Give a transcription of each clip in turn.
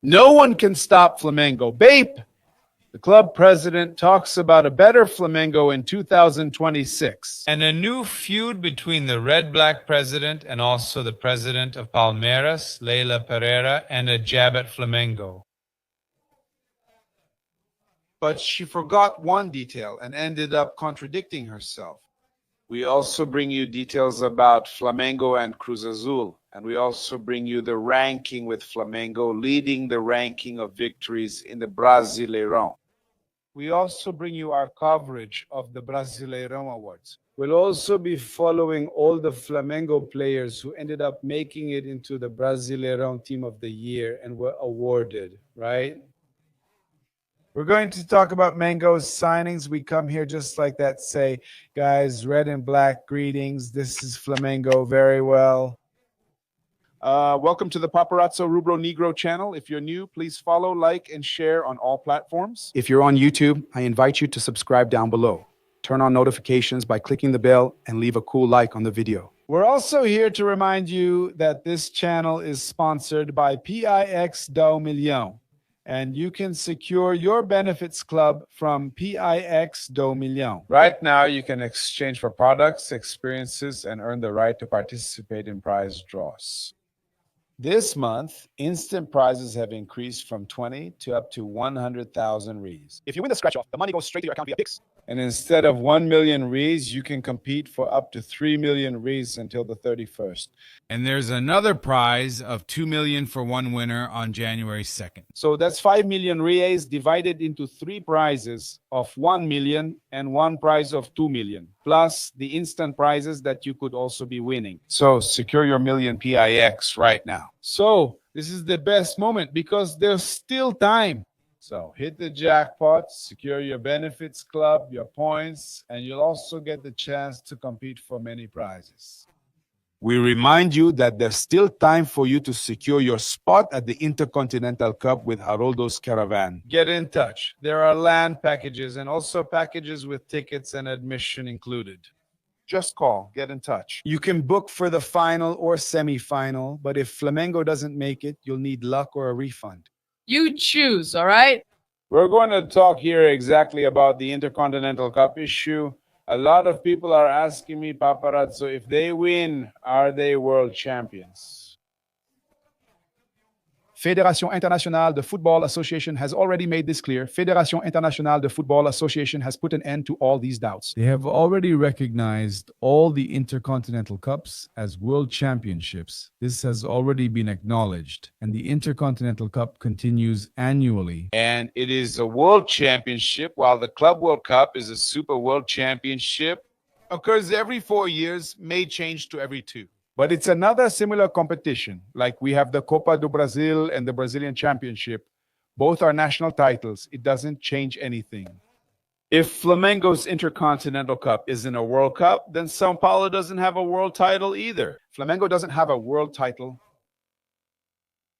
No one can stop Flamengo. Bape, the club president, talks about a better Flamengo in 2026. And a new feud between the red-black president and also the president of Palmeiras, Leila Pereira, and a jab at Flamengo. But she forgot one detail and ended up contradicting herself. We also bring you details about Flamengo and Cruz Azul, and we also bring you the ranking with Flamengo leading the ranking of victories in the Brasileirão. We also bring you our coverage of the Brasileirão Awards. We'll also be following all the Flamengo players who ended up making it into the Brasileirão Team of the Year and were awarded, right? We're going to talk about Mango's signings. We come here just like that, say, guys, red and black, greetings. This is Flamengo, very well. Welcome to the Paparazzo Rubro-Negro channel. If you're new, please follow, like, and share on all platforms. If you're on YouTube, I invite you to subscribe down below. Turn on notifications by clicking the bell and leave a cool like on the video. We're also here to remind you that this channel is sponsored by PIX do Milhão, and you can secure your benefits club from PIX do Milhão. Right now, you can exchange for products, experiences, and earn the right to participate in prize draws. This month, instant prizes have increased from 20 to up to 100,000 reais. If you win the scratch-off, the money goes straight to your account via Pix. And instead of 1 million reais, you can compete for up to 3 million reais until the 31st. And there's another prize of 2 million for one winner on January 2nd. So that's 5 million reais divided into 3 prizes of 1 million and 1 prize of 2 million, plus the instant prizes that you could also be winning. So secure your million PIX right now. So this is the best moment because there's still time. So hit the jackpot, secure your benefits club, your points, and you'll also get the chance to compete for many prizes. We remind you that there's still time for you to secure your spot at the Intercontinental Cup with Haroldo's Caravan. Get in touch. There are land packages and also packages with tickets and admission included. Just call, get in touch. You can book for the final or semi-final, but if Flamengo doesn't make it, you'll need luck or a refund. You choose, all right? We're going to talk here exactly about the Intercontinental Cup issue. A lot of people are asking me, Paparazzo, if they win, are they world champions? Fédération Internationale de Football Association has already made this clear. Fédération Internationale de Football Association has put an end to all these doubts. They have already recognized all the Intercontinental Cups as world championships. This has already been acknowledged, and the Intercontinental Cup continues annually. And it is a world championship, while the Club World Cup is a Super World Championship. Occurs every 4 years, may change to every 2. But it's another similar competition, like we have the Copa do Brasil and the Brazilian Championship. Both are national titles. It doesn't change anything. If Flamengo's Intercontinental Cup isn't a World Cup, then São Paulo doesn't have a world title either. Flamengo doesn't have a world title.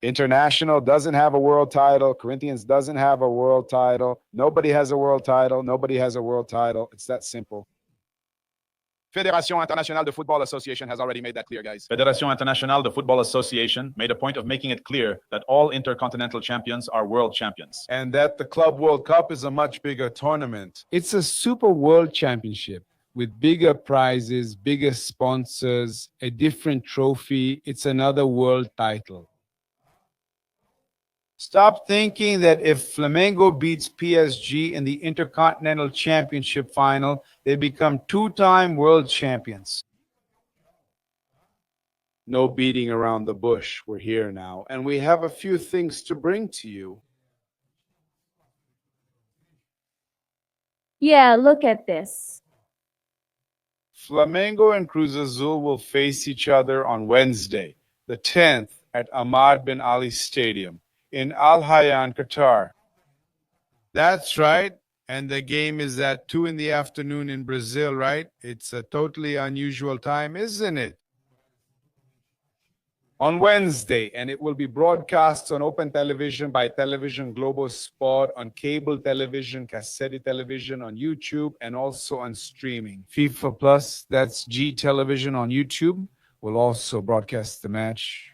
International doesn't have a world title. Corinthians doesn't have a world title. Nobody has a world title. Nobody has a world title. It's that simple. Fédération Internationale de Football Association has already made that clear, guys. Fédération Internationale de Football Association made a point of making it clear that all intercontinental champions are world champions. And that the Club World Cup is a much bigger tournament. It's a Super World Championship with bigger prizes, bigger sponsors, a different trophy. It's another world title. Stop thinking that if Flamengo beats PSG in the Intercontinental Championship final, they become 2-time world champions. No beating around the bush. We're here now, and we have a few things to bring to you. Yeah, look at this. Flamengo and Cruz Azul will face each other on Wednesday, the 10th, at Ahmad bin Ali Stadium in Al Hayyan, Qatar. That's right. And the game is at 2 in the afternoon in Brazil, right? It's a totally unusual time, isn't it? On Wednesday, and it will be broadcast on open television by Television Globo Sport, on cable television, cassette television, on YouTube, and also on streaming. FIFA Plus, that's G Television on YouTube, will also broadcast the match.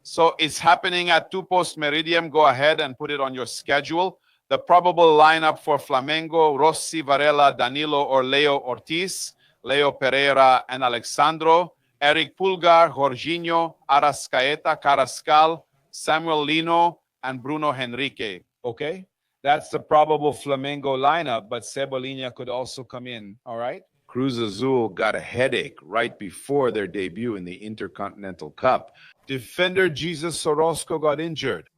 So it's happening at 2 post Meridian. Go ahead and put it on your schedule. The probable lineup for Flamengo: Rossi, Varela, Danilo or Leo Ortiz, Leo Pereira and Alexandro, Eric Pulgar, Jorginho, Arrascaeta, Carrascal, Samuel Lino, and Bruno Henrique. Okay? That's the probable Flamengo lineup, but Cebolinha could also come in, all right? Cruz Azul got a headache right before their debut in the Intercontinental Cup. Defender Jesus Orozco got injured.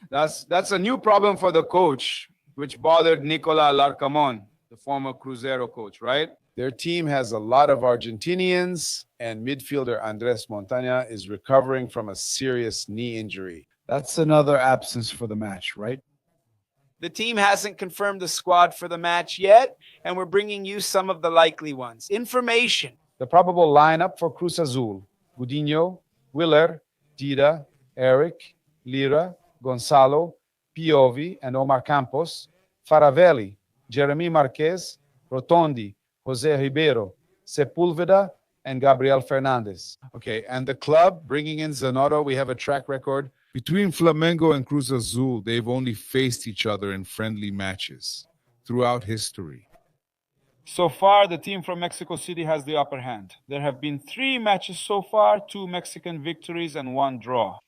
That's a new problem for the coach, which bothered Nicola Larcamon, the former Cruzeiro coach, right? Their team has a lot of Argentinians, and midfielder Andres Montaña is recovering from a serious knee injury. That's another absence for the match, right? The team hasn't confirmed the squad for the match yet, and we're bringing you some of the likely ones. Information. The probable lineup for Cruz Azul: Gudinho, Willer, Dida, Eric, Lira, Gonzalo, Piovi, and Omar Campos, Faravelli, Jeremy Marquez, Rotondi, Jose Ribeiro, Sepúlveda, and Gabriel Fernandez. Okay, and the club bringing in Zanotto, we have a track record. Between Flamengo and Cruz Azul, they've only faced each other in friendly matches throughout history. So far, the team from Mexico City has the upper hand. There have been 3 matches so far, 2 Mexican victories and 1 draw.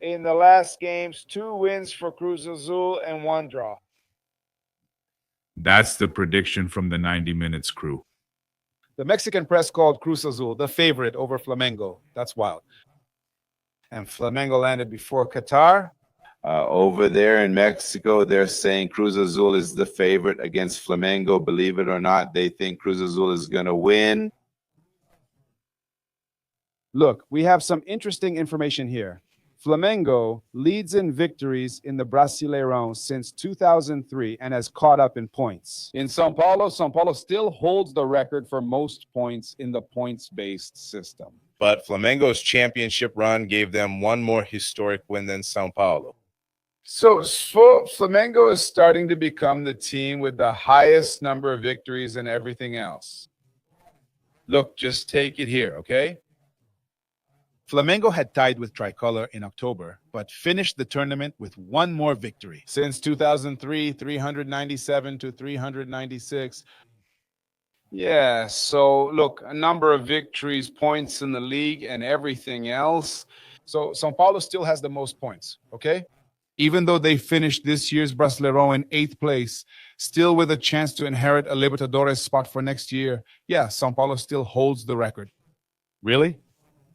In the last games, 2 wins for Cruz Azul and 1 draw. That's the prediction from the 90 Minutes crew. The Mexican press called Cruz Azul the favorite over Flamengo. That's wild. And Flamengo landed before Qatar. Over there in Mexico, they're saying Cruz Azul is the favorite against Flamengo. Believe it or not, they think Cruz Azul is going to win. Look, we have some interesting information here. Flamengo leads in victories in the Brasileirão since 2003 and has caught up in points. In São Paulo still holds the record for most points in the points-based system. But Flamengo's championship run gave them one more historic win than São Paulo. So Flamengo is starting to become the team with the highest number of victories and everything else. Look, just take it here, okay? Flamengo had tied with Tricolor in October, but finished the tournament with 1 more victory. Since 2003, 397 to 396. Yeah, so look, a number of victories, points in the league, and everything else. So São Paulo still has the most points, okay? Even though they finished this year's Brasileirão in 8th place, still with a chance to inherit a Libertadores spot for next year, yeah, São Paulo still holds the record. Really?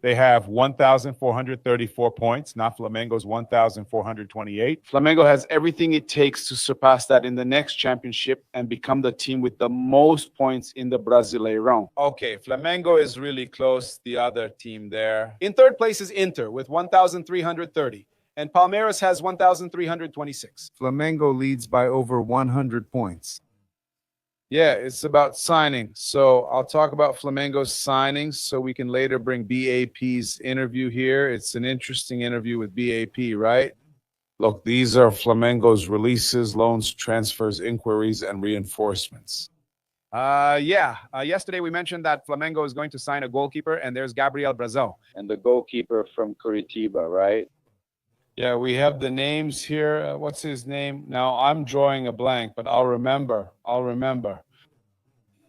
They have 1,434 points, not Flamengo's 1,428. Flamengo has everything it takes to surpass that in the next championship and become the team with the most points in the Brasileirão. Okay, Flamengo is really close, the other team there. In 3rd place is Inter with 1,330, and Palmeiras has 1,326. Flamengo leads by over 100 points. Yeah, it's about signing. So I'll talk about Flamengo's signings so we can later bring BAP's interview here. It's an interesting interview with BAP, right? Look, these are Flamengo's releases, loans, transfers, inquiries, and reinforcements. Yesterday we mentioned that Flamengo is going to sign a goalkeeper, and there's Gabriel Brazão. And the goalkeeper from Curitiba, right? Yeah, we have the names here. What's his name? Now, I'm drawing a blank, but I'll remember.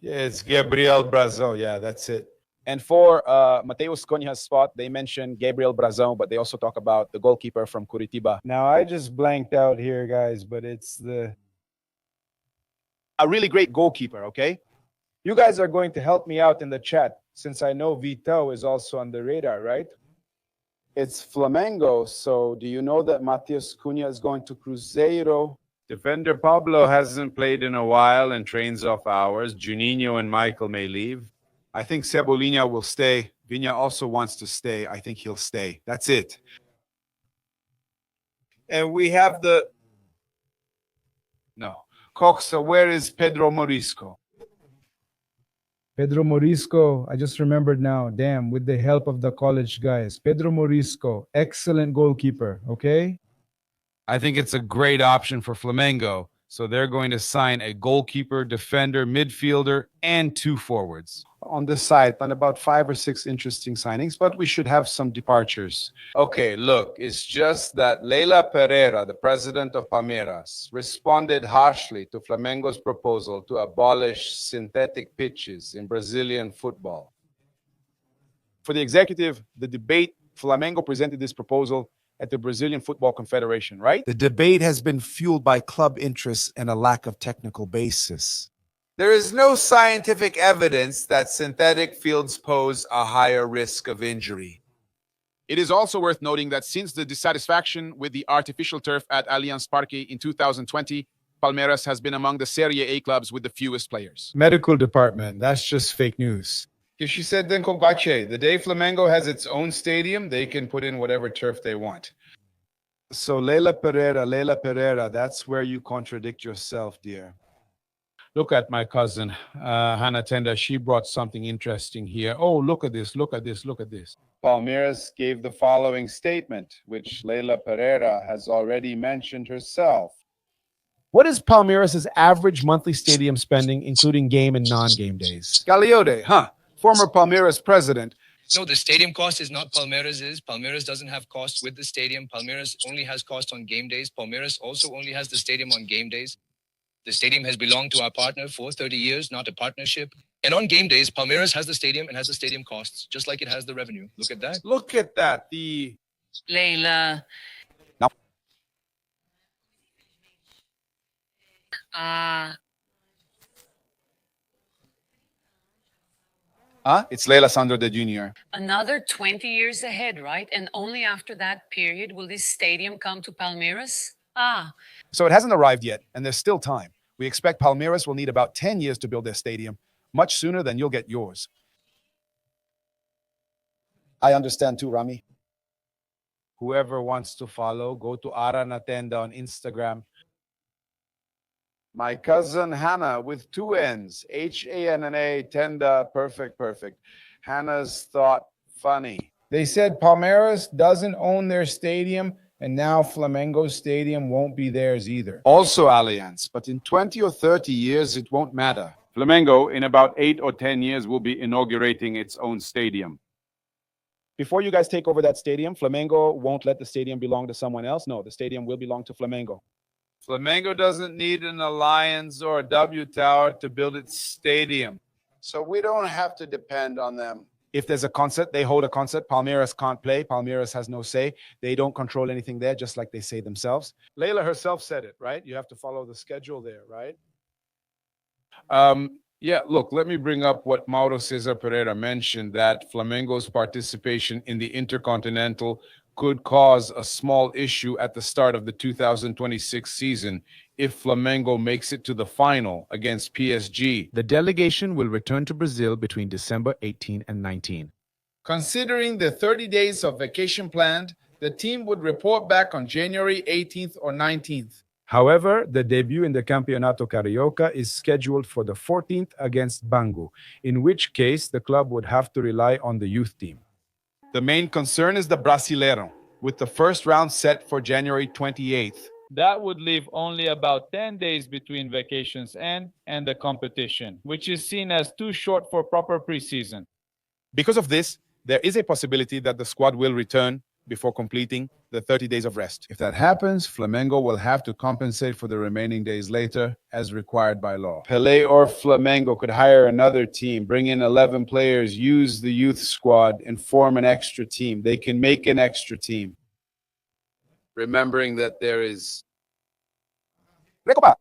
Yeah, it's Gabriel Brazão. Yeah, that's it. And for Mateus Cunha's spot, they mentioned Gabriel Brazão, but they also talk about the goalkeeper from Curitiba. Now, I just blanked out here, guys, but it's a really great goalkeeper, okay? You guys are going to help me out in the chat, since I know Vitão is also on the radar, right? It's Flamengo, so do you know that Mateus Cunha is going to Cruzeiro? Defender Pablo hasn't played in a while and trains off hours. Juninho and Michael may leave. I think Cebolinha will stay. Viña also wants to stay. I think he'll stay. That's it. And we have Coxa, where is Pedro Morisco? Pedro Morisco, I just remembered now, damn, with the help of the college guys. Pedro Morisco, excellent goalkeeper, okay? I think it's a great option for Flamengo So they're going to sign a goalkeeper, defender, midfielder, and 2 forwards. On this side, on about 5 or 6 interesting signings, but we should have some departures. Okay, look, it's just that Leila Pereira, the president of Palmeiras, responded harshly to Flamengo's proposal to abolish synthetic pitches in Brazilian football. For the executive, the debate, Flamengo presented this proposal at the Brazilian Football Confederation, right? The debate has been fueled by club interests and a lack of technical basis. There is no scientific evidence that synthetic fields pose a higher risk of injury. It is also worth noting that since the dissatisfaction with the artificial turf at Allianz Parque in 2020, Palmeiras has been among the Serie A clubs with the fewest players. Medical department, that's just fake news. If she said then Kogache, the day Flamengo has its own stadium, they can put in whatever turf they want. So Leila Pereira, that's where you contradict yourself, dear. Look at my cousin, Hannah Tenda. She brought something interesting here. Oh, look at this, look at this, look at this. Palmeiras gave the following statement, which Leila Pereira has already mentioned herself. What is Palmeiras' average monthly stadium spending, including game and non-game days? Gagliotti, former Palmeiras president. No, the stadium cost is not Palmeiras'. Palmeiras doesn't have cost with the stadium. Palmeiras only has cost on game days. Palmeiras also only has the stadium on game days. The stadium has belonged to our partner for 30 years, not a partnership. And on game days, Palmeiras has the stadium and has the stadium costs, just like it has the revenue. Look at that. Look at that. The Leila. No. It's Leila Sandro de Jr. Another 20 years ahead, right? And only after that period will this stadium come to Palmeiras? So it hasn't arrived yet, and there's still time. We expect Palmeiras will need about 10 years to build their stadium, much sooner than you'll get yours. I understand too, Rami. Whoever wants to follow, go to Ara Natenda on Instagram. My cousin Hannah with 2 N's, Hanna, Tenda, perfect. Hannah's thought funny. They said Palmeiras doesn't own their stadium, and now Flamengo's stadium won't be theirs either. Also Allianz, but in 20 or 30 years, it won't matter. Flamengo, in about 8 or 10 years, will be inaugurating its own stadium. Before you guys take over that stadium, Flamengo won't let the stadium belong to someone else. No, the stadium will belong to Flamengo. Flamengo doesn't need an alliance or a W Tower to build its stadium. So we don't have to depend on them. If there's a concert, they hold a concert. Palmeiras can't play. Palmeiras has no say. They don't control anything there, just like they say themselves. Leila herself said it, right? You have to follow the schedule there, right? Yeah, look, let me bring up what Mauro Cesar Pereira mentioned, that Flamengo's participation in the Intercontinental could cause a small issue at the start of the 2026 season if Flamengo makes it to the final against PSG. The delegation will return to Brazil between December 18 and 19. Considering the 30 days of vacation planned, the team would report back on January 18th or 19th. However, the debut in the Campeonato Carioca is scheduled for the 14th against Bangu, in which case the club would have to rely on the youth team. The main concern is the Brasileirão, with the first round set for January 28th. That would leave only about 10 days between vacations end and the competition, which is seen as too short for proper preseason. Because of this, there is a possibility that the squad will return before completing the 30 days of rest. If that happens, Flamengo will have to compensate for the remaining days later, as required by law. Pelé or Flamengo could hire another team, bring in 11 players, use the youth squad, and form an extra team. They can make an extra team. Remembering that there is... Recopa.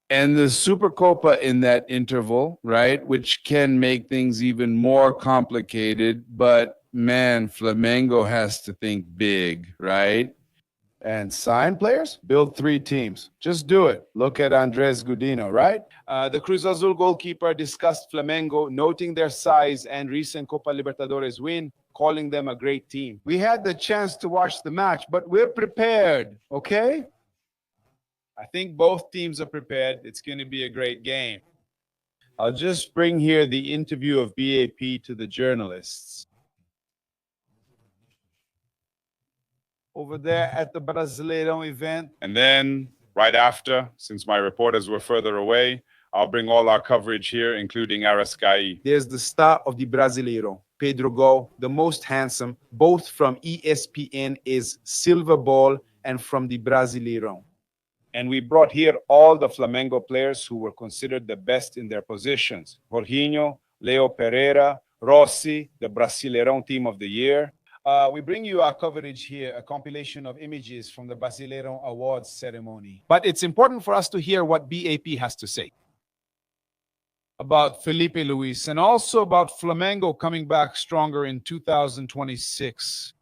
And the Supercopa in that interval, right, which can make things even more complicated, but man, Flamengo has to think big, right? And sign players, build 3 teams. Just do it. Look at Andres Gudino, right? The Cruz Azul goalkeeper discussed Flamengo, noting their size and recent Copa Libertadores win, calling them a great team. We had the chance to watch the match, but we're prepared, okay? I think both teams are prepared. It's going to be a great game. I'll just bring here the interview of BAP to the journalists. Over there at the Brasileirão event. And then Right after, since my reporters were further away, I'll bring all our coverage here, including Arascaí. There's the star of the Brasileirão, Pedro Gol, the most handsome, both from ESPN is Silver Ball and from the Brasileirão. And we brought here all the Flamengo players who were considered the best in their positions. Jorginho, Leo Pereira, Rossi, the Brasileirão Team of the Year. We bring you our coverage here, a compilation of images from the Brasileirão Awards ceremony. But it's important for us to hear what BAP has to say about Filipe Luis and also about Flamengo coming back stronger in 2026.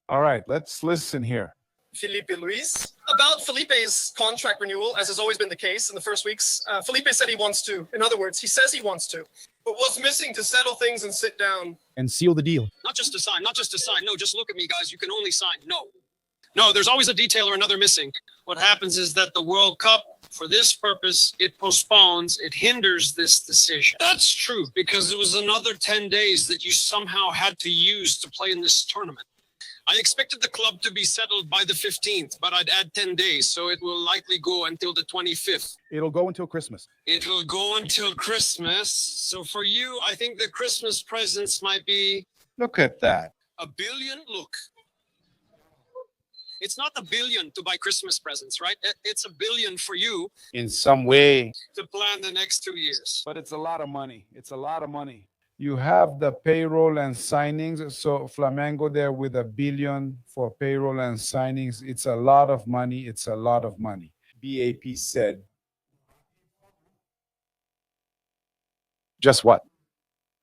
All right, let's listen here. Filipe Luis. About Felipe's contract renewal, as has always been the case in the first weeks, Filipe said he wants to. In other words, he says he wants to. But what's missing to settle things and sit down? And seal the deal. Not just to sign, not just to sign. No, just look at me, guys. You can only sign. No, there's always a detail or another missing. What happens is that the World Cup, for this purpose, it postpones, it hinders this decision. That's true, because it was another 10 days that you somehow had to use to play in this tournament. I expected the club to be settled by the 15th, but I'd add 10 days, so it will likely go until the 25th. It'll go until Christmas. It will go until Christmas. So for you, I think the Christmas presents might be... Look at that. $1 billion? Look. It's not $1 billion to buy Christmas presents, right? It's $1 billion for you. In some way. To plan the next 2 years. But it's a lot of money. It's a lot of money. You have the payroll and signings. So Flamengo there with $1 billion for payroll and signings. It's a lot of money. It's a lot of money. BAP said. Just what?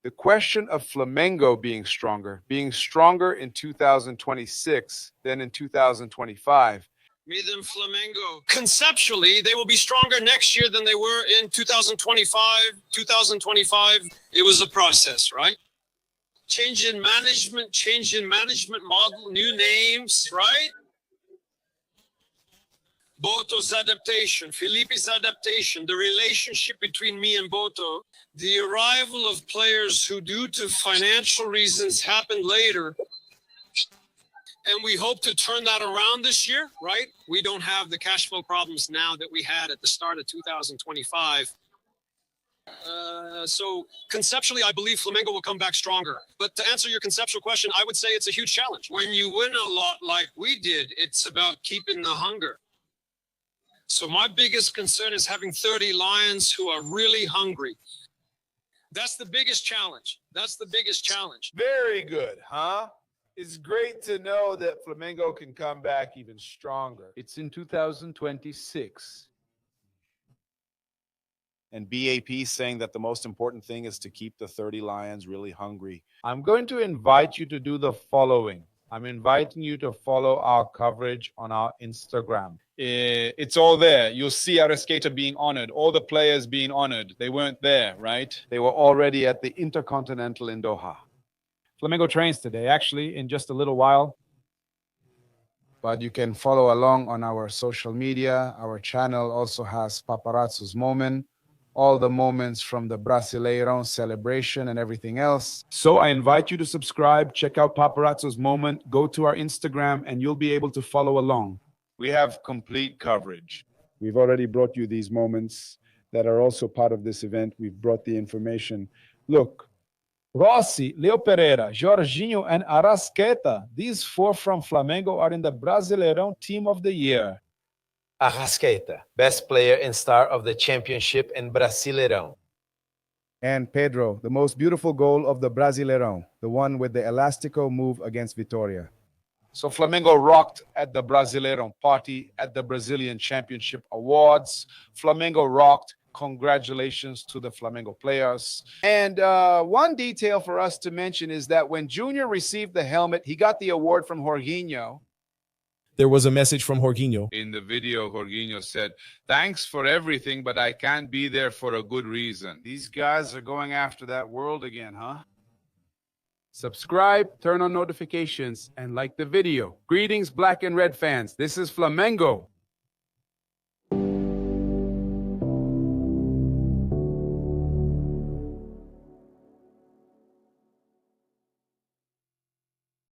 The question of Flamengo being stronger in 2026 than in 2025. Me than Flamengo. Conceptually, they will be stronger next year than they were in 2025. 2025, it was a process, right? Change in management model, new names, right? Boto's adaptation, Filipe's adaptation, the relationship between me and Boto, the arrival of players who, due to financial reasons, happened later. And we hope to turn that around this year, right? We don't have the cash flow problems now that we had at the start of 2025. So conceptually, I believe Flamengo will come back stronger. But to answer your conceptual question, I would say it's a huge challenge. When you win a lot like we did, it's about keeping the hunger. So my biggest concern is having 30 Lions who are really hungry. That's the biggest challenge. That's the biggest challenge. Very good, huh? It's great to know that Flamengo can come back even stronger. It's in 2026. And BAP saying that the most important thing is to keep the 30 Lions really hungry. I'm going to invite you to do the following. I'm inviting you to follow our coverage on our Instagram. It's all there. You'll see Arrascaeta being honored, all the players being honored. They weren't there, right? They were already at the Intercontinental in Doha. Flamengo trains today, actually, in just a little while. But you can follow along on our social media. Our channel also has Paparazzo's Moment, all the moments from the Brasileirão celebration and everything else. So I invite you to subscribe, check out Paparazzo's Moment, go to our Instagram, and you'll be able to follow along. We have complete coverage. We've already brought you these moments that are also part of this event. We've brought the information. Look. Rossi, Leo Pereira, Jorginho, and Arrascaeta. These four from Flamengo are in the Brasileirão Team of the Year. Arrascaeta, best player and star of the championship in Brasileirão. And Pedro, the most beautiful goal of the Brasileirão, the one with the elastico move against Vitória. So Flamengo rocked at the Brasileirão party at the Brazilian Championship Awards. Flamengo rocked. Congratulations to the Flamengo players. And one detail for us to mention is that when Junior received the helmet, he got the award from Jorginho. There was a message from Jorginho. In the video, Jorginho said, "Thanks for everything, but I can't be there for a good reason." These guys are going after that world again, huh? Subscribe, turn on notifications, and like the video. Greetings, black and red fans. This is Flamengo.